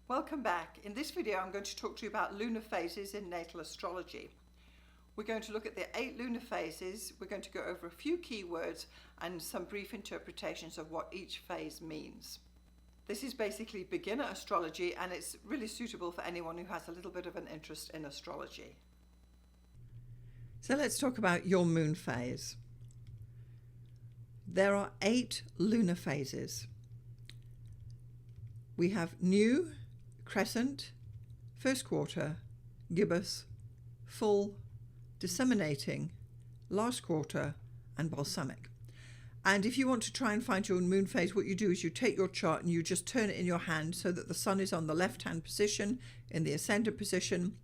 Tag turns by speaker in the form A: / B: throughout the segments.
A: Welcome back. In this video I'm going to talk to you about lunar phases in natal astrology. We're going to look at the 8 lunar phases. We're going to go over a few keywords and some brief interpretations of what each phase means. This is basically beginner astrology and it's really suitable for anyone who has a little bit of an interest in astrology. So let's talk about your moon phase. There are 8 lunar phases. We have new, Crescent, first quarter, Gibbous, full, Disseminating, last quarter, and Balsamic. And if you want to try and find your moon phase, what you do is you take your chart and you just turn it in your hand so that the sun is on the left-hand position, in the ascendant position,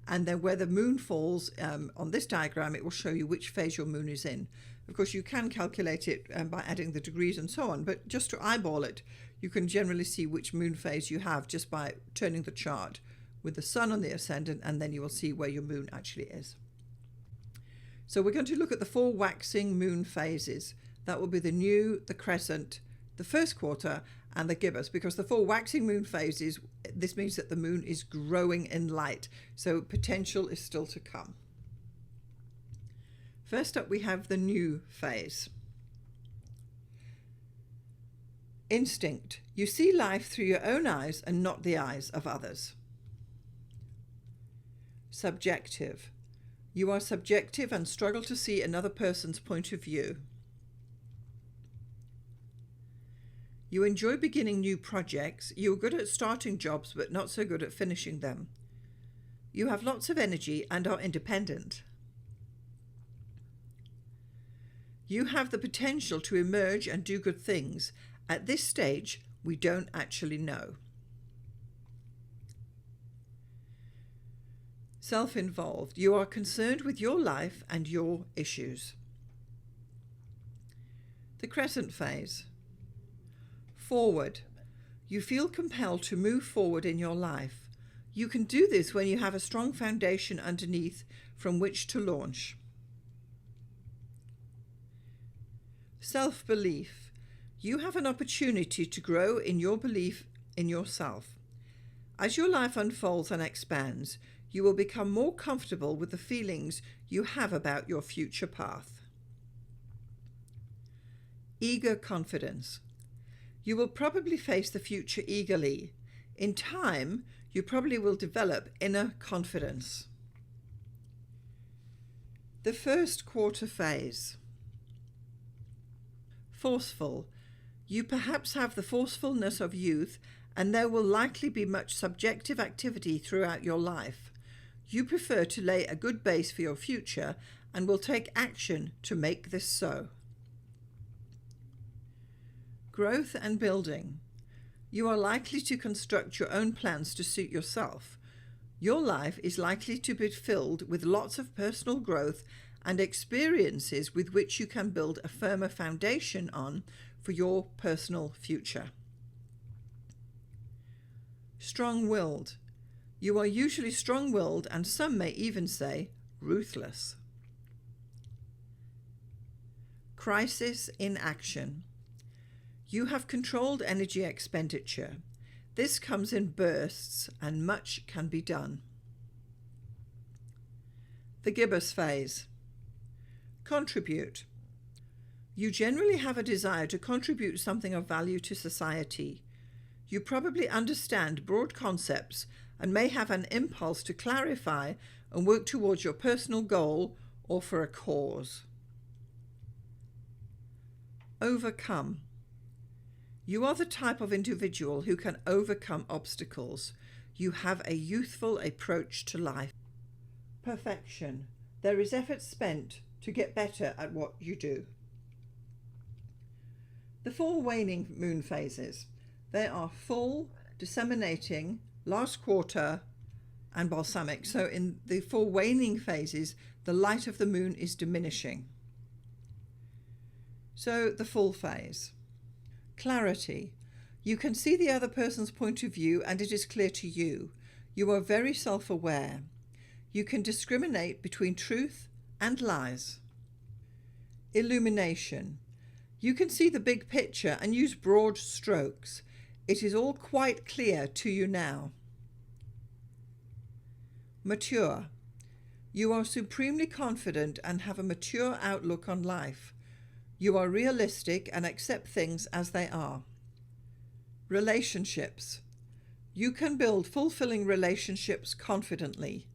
A: and then where the moon falls on this diagram, it will show you which phase your moon is in. Of course, you can calculate it by adding the degrees and so on, but just to eyeball it, you can generally see which moon phase you have just by turning the chart with the sun on the ascendant, and then you will see where your moon actually is. So we're going to look at the 4 waxing moon phases. That will be the new, the Crescent, the first quarter, and the Gibbous, because the 4 waxing moon phases, this means that the moon is growing in light, so potential is still to come. First up, we have the new phase. Instinct. You see life through your own eyes and not the eyes of others. Subjective. You are subjective and struggle to see another person's point of view. You enjoy beginning new projects. You are good at starting jobs but not so good at finishing them. You have lots of energy and are independent. You have the potential to emerge and do good things. At this stage, we don't actually know. Self-involved. You are concerned with your life and your issues. The Crescent phase. Forward. You feel compelled to move forward in your life. You can do this when you have a strong foundation underneath from which to launch. Self-belief. You have an opportunity to grow in your belief in yourself. As your life unfolds and expands, you will become more comfortable with the feelings you have about your future path. Eager confidence. You will probably face the future eagerly. In time, you probably will develop inner confidence. The first quarter phase. Forceful. You perhaps have the forcefulness of youth, and there will likely be much subjective activity throughout your life. You prefer to lay a good base for your future and will take action to make this so. Growth and building. You are likely to construct your own plans to suit yourself. Your life is likely to be filled with lots of personal growth and experiences with which you can build a firmer foundation on for your personal future. Strong-willed. You are usually strong-willed, and some may even say ruthless. Crisis in action. You have controlled energy expenditure. This comes in bursts and much can be done. The Gibbous phase. Contribute. You generally have a desire to contribute something of value to society. You probably understand broad concepts and may have an impulse to clarify and work towards your personal goal or for a cause. Overcome. You are the type of individual who can overcome obstacles. You have a youthful approach to life. Perfection. There is effort spent to get better at what you do. The 4 waning moon phases. They are full, disseminating, last quarter, and balsamic. So in the 4 waning phases, the light of the moon is diminishing. So the full phase. Clarity. You can see the other person's point of view and it is clear to you. You are very self-aware. You can discriminate between truth and lies. Illumination. You can see the big picture and use broad strokes. It is all quite clear to you now. Mature. You are supremely confident and have a mature outlook on life. You are realistic and accept things as they are. Relationships. You can build fulfilling relationships confidently.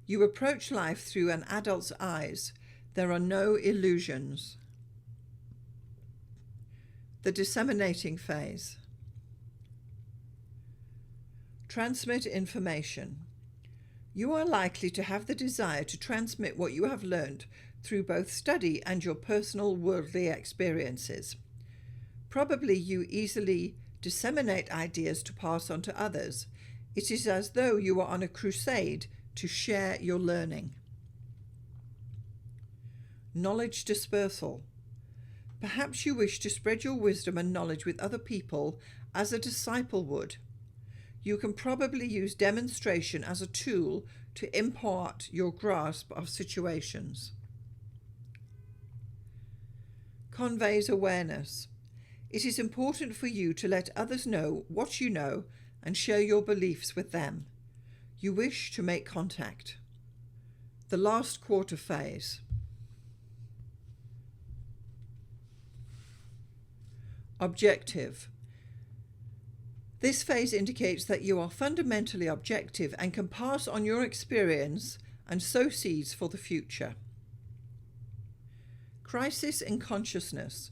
A: You approach life through an adult's eyes. There are no illusions. The disseminating phase. Transmit information. You are likely to have the desire to transmit what you have learned through both study and your personal worldly experiences. Probably you easily disseminate ideas to pass on to others. It is as though you are on a crusade to share your learning. Knowledge dispersal. Perhaps you wish to spread your wisdom and knowledge with other people as a disciple would. You can probably use demonstration as a tool to impart your grasp of situations. Conveys awareness. It is important for you to let others know what you know and share your beliefs with them. You wish to make contact. The last quarter phase. Objective. This phase indicates that you are fundamentally objective and can pass on your experience and sow seeds for the future. Crisis in consciousness.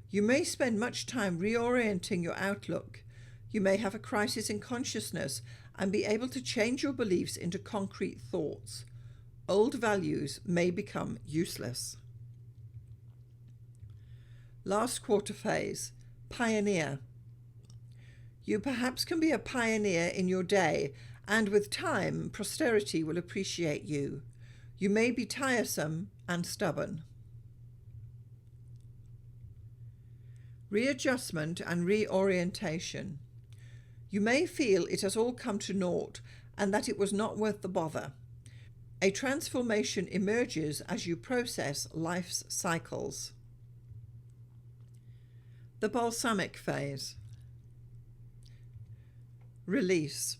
A: You may spend much time reorienting your outlook. You may have a crisis in consciousness and be able to change your beliefs into concrete thoughts. Old values may become useless. Last quarter phase. Pioneer. You perhaps can be a pioneer in your day, and with time, posterity will appreciate you. You may be tiresome and stubborn. Readjustment and reorientation. You may feel it has all come to naught and that it was not worth the bother. A transformation emerges as you process life's cycles. The balsamic phase. Release.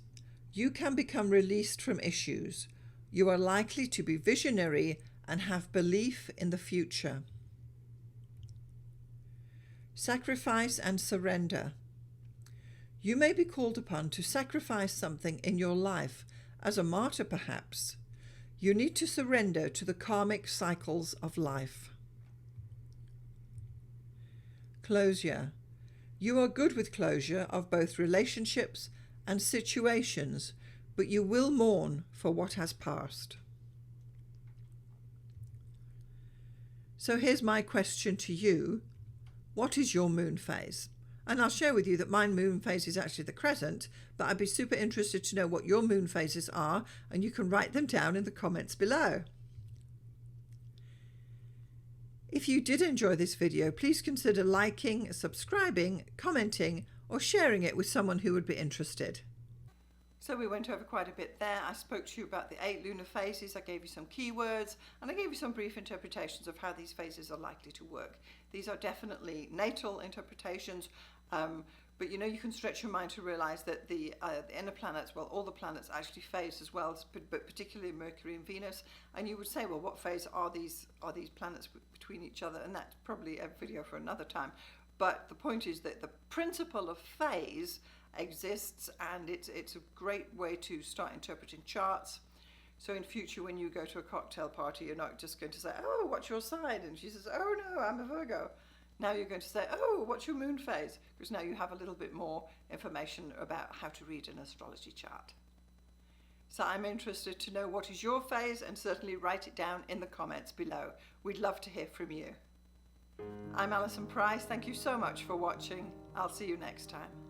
A: You can become released from issues. You are likely to be visionary and have belief in the future. Sacrifice and surrender. You may be called upon to sacrifice something in your life, as a martyr perhaps. You need to surrender to the karmic cycles of life. Closure. You are good with closure of both relationships and situations, but you will mourn for what has passed. So here's my question to you. What is your moon phase? And I'll share with you that my moon phase is actually the Crescent, but I'd be super interested to know what your moon phases are, and you can write them down in the comments below. If you did enjoy this video, please consider liking, subscribing, commenting, or sharing it with someone who would be interested. So we went over quite a bit there. I spoke to you about the 8 lunar phases. I gave you some keywords and I gave you some brief interpretations of how these phases are likely to work. These are definitely natal interpretations, but you know, you can stretch your mind to realize that the inner planets, well, all the planets actually phase as well, but particularly Mercury and Venus. And you would say, well, what phase are these planets between each other? And that's probably a video for another time. But the point is that the principle of phase exists, and it's a great way to start interpreting charts. So in future, when you go to a cocktail party, you're not just going to say, oh, what's your sign? And she says, oh no, I'm a Virgo. Now you're going to say, oh, what's your moon phase? Because now you have a little bit more information about how to read an astrology chart. So I'm interested to know what is your phase, and certainly write it down in the comments below. We'd love to hear from you. I'm Alison Price. Thank you so much for watching. I'll see you next time.